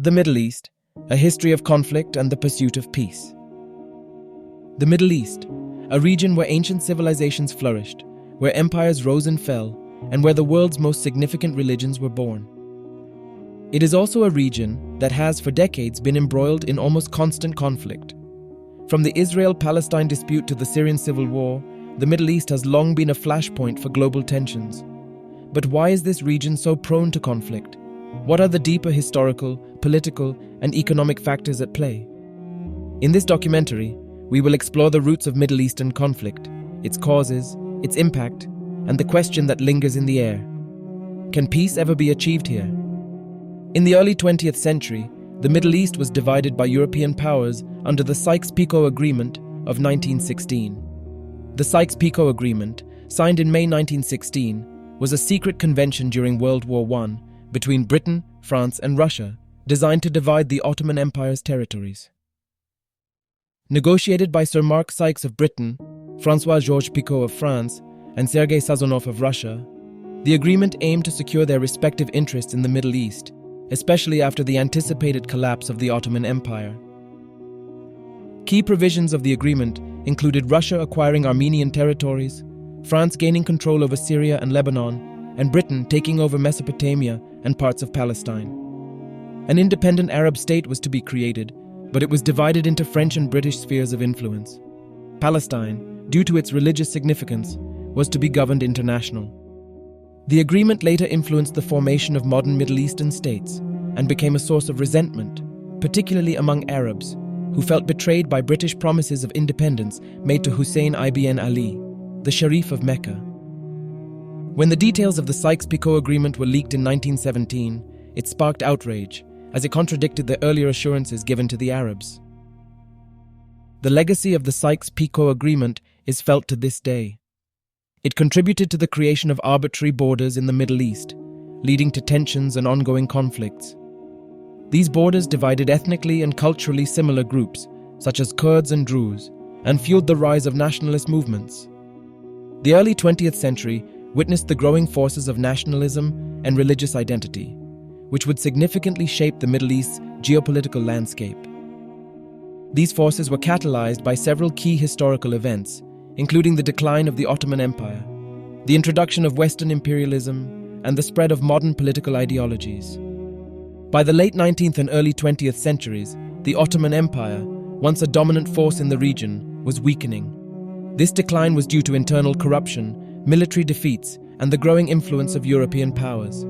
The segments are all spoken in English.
The Middle East, a history of conflict and the pursuit of peace. The Middle East, a region where ancient civilizations flourished, where empires rose and fell, and where the world's most significant religions were born. It is also a region that has for decades been embroiled in almost constant conflict. From the Israel-Palestine dispute to the Syrian civil war, the Middle East has long been a flashpoint for global tensions. But why is this region so prone to conflict? What are the deeper historical, political, and economic factors at play? In this documentary, we will explore the roots of Middle Eastern conflict, its causes, its impact, and the question that lingers in the air. Can peace ever be achieved here? In the early 20th century, the Middle East was divided by European powers under the Sykes-Picot Agreement of 1916. The Sykes-Picot Agreement, signed in May 1916, was a secret convention during World War I between Britain, France, and Russia, designed to divide the Ottoman Empire's territories. Negotiated by Sir Mark Sykes of Britain, François-Georges Picot of France, and Sergei Sazonov of Russia, the agreement aimed to secure their respective interests in the Middle East, especially after the anticipated collapse of the Ottoman Empire. Key provisions of the agreement included Russia acquiring Armenian territories, France gaining control over Syria and Lebanon, and Britain taking over Mesopotamia and parts of Palestine. An independent Arab state was to be created, but it was divided into French and British spheres of influence. Palestine, due to its religious significance, was to be governed international. The agreement later influenced the formation of modern Middle Eastern states and became a source of resentment, particularly among Arabs, who felt betrayed by British promises of independence made to Hussein ibn Ali, the Sharif of Mecca. When the details of the Sykes-Picot Agreement were leaked in 1917, it sparked outrage, as it contradicted the earlier assurances given to the Arabs. The legacy of the Sykes-Picot Agreement is felt to this day. It contributed to the creation of arbitrary borders in the Middle East, leading to tensions and ongoing conflicts. These borders divided ethnically and culturally similar groups, such as Kurds and Druze, and fueled the rise of nationalist movements. The early 20th century witnessed the growing forces of nationalism and religious identity, which would significantly shape the Middle East's geopolitical landscape. These forces were catalyzed by several key historical events, including the decline of the Ottoman Empire, the introduction of Western imperialism, and the spread of modern political ideologies. By the late 19th and early 20th centuries, the Ottoman Empire, once a dominant force in the region, was weakening. This decline was due to internal corruption, military defeats, and the growing influence of European powers.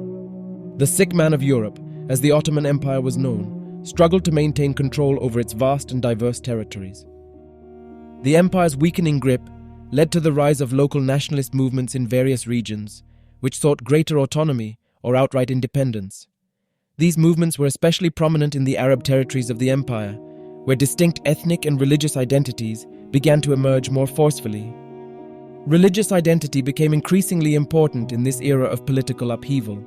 The sick man of Europe, as the Ottoman Empire was known, struggled to maintain control over its vast and diverse territories. The empire's weakening grip led to the rise of local nationalist movements in various regions, which sought greater autonomy or outright independence. These movements were especially prominent in the Arab territories of the empire, where distinct ethnic and religious identities began to emerge more forcefully. Religious identity became increasingly important in this era of political upheaval.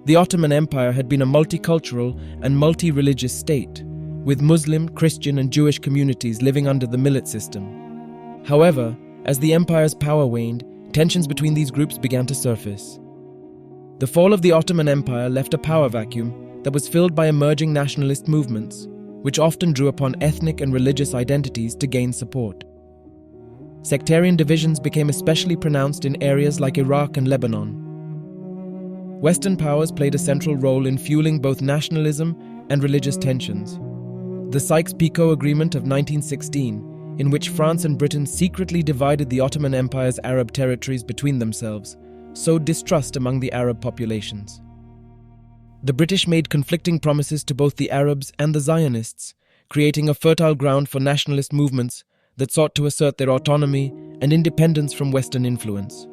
The Ottoman Empire had been a multicultural and multi-religious state, with Muslim, Christian, and Jewish communities living under the millet system. However, as the empire's power waned, tensions between these groups began to surface. The fall of the Ottoman Empire left a power vacuum that was filled by emerging nationalist movements, which often drew upon ethnic and religious identities to gain support. Sectarian divisions became especially pronounced in areas like Iraq and Lebanon. Western powers played a central role in fueling both nationalism and religious tensions. The Sykes-Picot Agreement of 1916, in which France and Britain secretly divided the Ottoman Empire's Arab territories between themselves, sowed distrust among the Arab populations. The British made conflicting promises to both the Arabs and the Zionists, creating a fertile ground for nationalist movements that sought to assert their autonomy and independence from Western influence.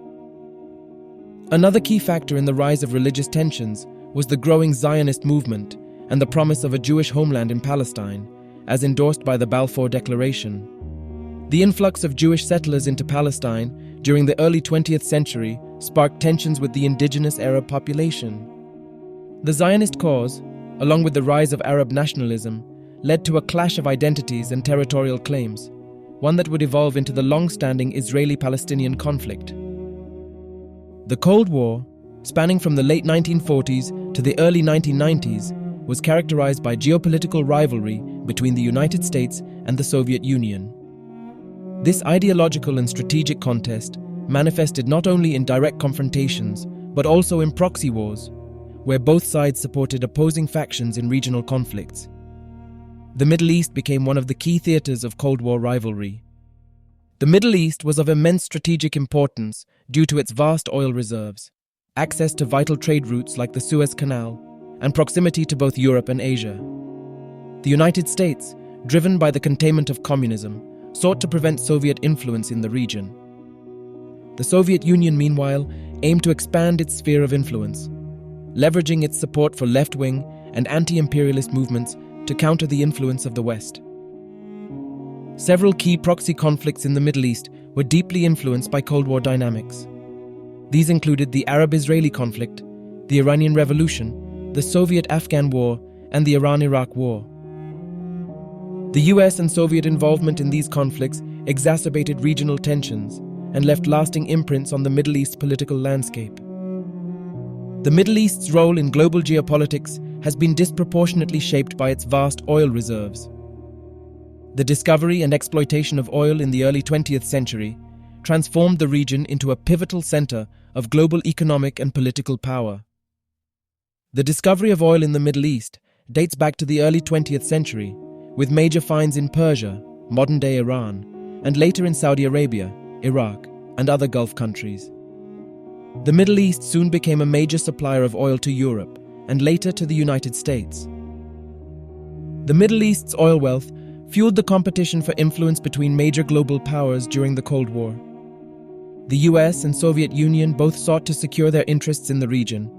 Another key factor in the rise of religious tensions was the growing Zionist movement and the promise of a Jewish homeland in Palestine, as endorsed by the Balfour Declaration. The influx of Jewish settlers into Palestine during the early 20th century sparked tensions with the indigenous Arab population. The Zionist cause, along with the rise of Arab nationalism, led to a clash of identities and territorial claims, one that would evolve into the long-standing Israeli-Palestinian conflict. The Cold War, spanning from the late 1940s to the early 1990s, was characterized by geopolitical rivalry between the United States and the Soviet Union. This ideological and strategic contest manifested not only in direct confrontations, but also in proxy wars, where both sides supported opposing factions in regional conflicts. The Middle East became one of the key theaters of Cold War rivalry. The Middle East was of immense strategic importance due to its vast oil reserves, access to vital trade routes like the Suez Canal, and proximity to both Europe and Asia. The United States, driven by the containment of communism, sought to prevent Soviet influence in the region. The Soviet Union, meanwhile, aimed to expand its sphere of influence, leveraging its support for left-wing and anti-imperialist movements to counter the influence of the West. Several key proxy conflicts in the Middle East were deeply influenced by Cold War dynamics. These included the Arab-Israeli conflict, the Iranian Revolution, the Soviet-Afghan War, and the Iran-Iraq War. The US and Soviet involvement in these conflicts exacerbated regional tensions and left lasting imprints on the Middle East political landscape. The Middle East's role in global geopolitics has been disproportionately shaped by its vast oil reserves. The discovery and exploitation of oil in the early 20th century transformed the region into a pivotal center of global economic and political power. The discovery of oil in the Middle East dates back to the early 20th century, with major finds in Persia, modern-day Iran, and later in Saudi Arabia, Iraq, and other Gulf countries. The Middle East soon became a major supplier of oil to Europe, and later to the United States. The Middle East's oil wealth fueled the competition for influence between major global powers during the Cold War. The US and Soviet Union both sought to secure their interests in the region,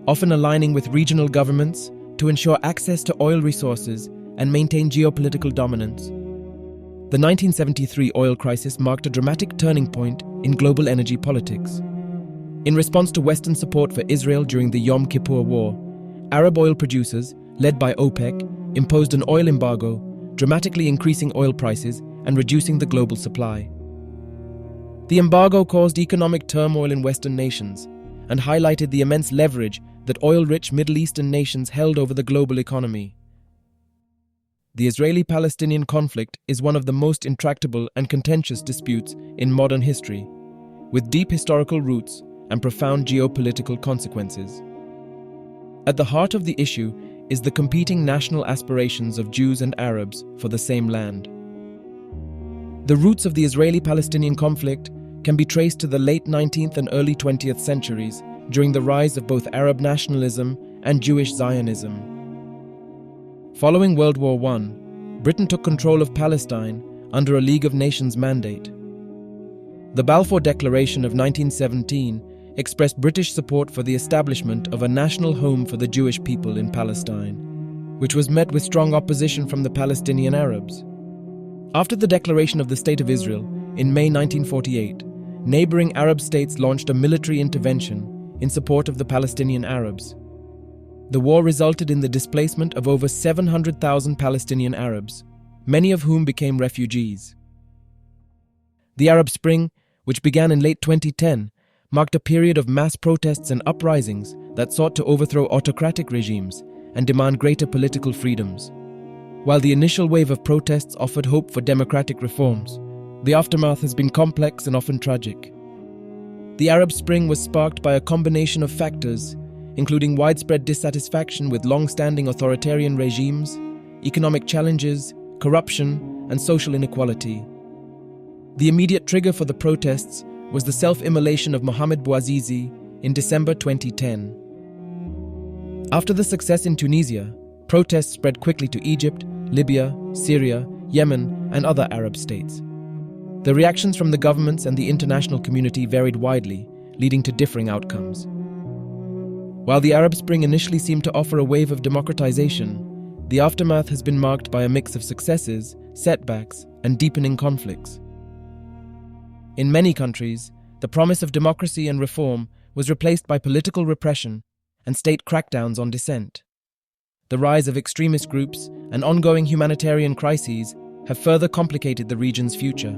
often aligning with regional governments to ensure access to oil resources and maintain geopolitical dominance. The 1973 oil crisis marked a dramatic turning point in global energy politics. In response to Western support for Israel during the Yom Kippur War, Arab oil producers, led by OPEC, imposed an oil embargo, dramatically increasing oil prices and reducing the global supply. The embargo caused economic turmoil in Western nations and highlighted the immense leverage that oil-rich Middle Eastern nations held over the global economy. The Israeli-Palestinian conflict is one of the most intractable and contentious disputes in modern history, with deep historical roots and profound geopolitical consequences. At the heart of the issue is the competing national aspirations of Jews and Arabs for the same land. The roots of the Israeli-Palestinian conflict can be traced to the late 19th and early 20th centuries during the rise of both Arab nationalism and Jewish Zionism. Following World War I, Britain took control of Palestine under a League of Nations mandate. The Balfour Declaration of 1917 expressed British support for the establishment of a national home for the Jewish people in Palestine, which was met with strong opposition from the Palestinian Arabs. After the declaration of the State of Israel in May 1948, neighboring Arab states launched a military intervention in support of the Palestinian Arabs. The war resulted in the displacement of over 700,000 Palestinian Arabs, many of whom became refugees. The Arab Spring, which began in late 2010, marked a period of mass protests and uprisings that sought to overthrow autocratic regimes and demand greater political freedoms. While the initial wave of protests offered hope for democratic reforms, the aftermath has been complex and often tragic. The Arab Spring was sparked by a combination of factors, including widespread dissatisfaction with long-standing authoritarian regimes, economic challenges, corruption, and social inequality. The immediate trigger for the protests was the self-immolation of Mohamed Bouazizi in December 2010. After the success in Tunisia, protests spread quickly to Egypt, Libya, Syria, Yemen, and other Arab states. The reactions from the governments and the international community varied widely, leading to differing outcomes. While the Arab Spring initially seemed to offer a wave of democratization, the aftermath has been marked by a mix of successes, setbacks, and deepening conflicts. In many countries, the promise of democracy and reform was replaced by political repression and state crackdowns on dissent. The rise of extremist groups and ongoing humanitarian crises have further complicated the region's future.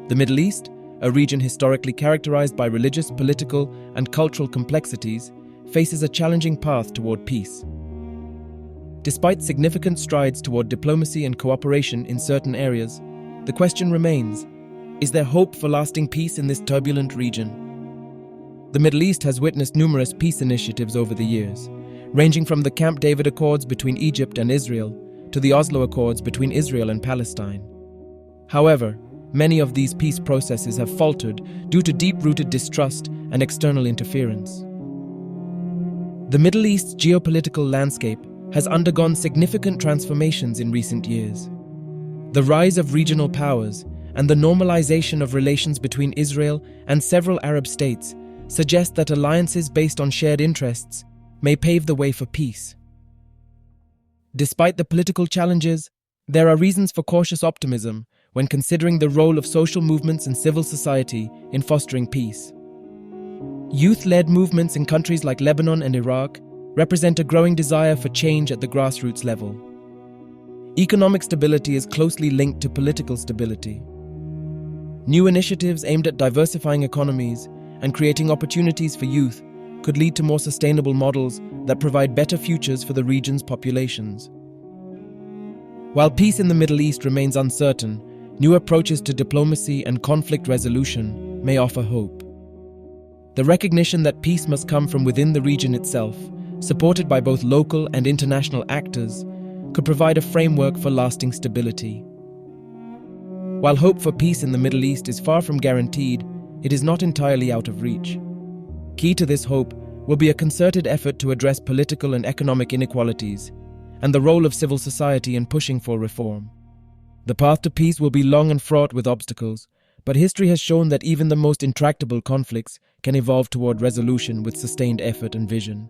The Middle East, a region historically characterized by religious, political, and cultural complexities, faces a challenging path toward peace. Despite significant strides toward diplomacy and cooperation in certain areas, the question remains, is there hope for lasting peace in this turbulent region? The Middle East has witnessed numerous peace initiatives over the years, ranging from the Camp David Accords between Egypt and Israel to the Oslo Accords between Israel and Palestine. However, many of these peace processes have faltered due to deep-rooted distrust and external interference. The Middle East's geopolitical landscape has undergone significant transformations in recent years. The rise of regional powers and the normalization of relations between Israel and several Arab states suggest that alliances based on shared interests may pave the way for peace. Despite the political challenges, there are reasons for cautious optimism when considering the role of social movements and civil society in fostering peace. Youth-led movements in countries like Lebanon and Iraq represent a growing desire for change at the grassroots level. Economic stability is closely linked to political stability. New initiatives aimed at diversifying economies and creating opportunities for youth could lead to more sustainable models that provide better futures for the region's populations. While peace in the Middle East remains uncertain, new approaches to diplomacy and conflict resolution may offer hope. The recognition that peace must come from within the region itself, supported by both local and international actors, could provide a framework for lasting stability. While hope for peace in the Middle East is far from guaranteed, it is not entirely out of reach. Key to this hope will be a concerted effort to address political and economic inequalities and the role of civil society in pushing for reform. The path to peace will be long and fraught with obstacles, but history has shown that even the most intractable conflicts can evolve toward resolution with sustained effort and vision.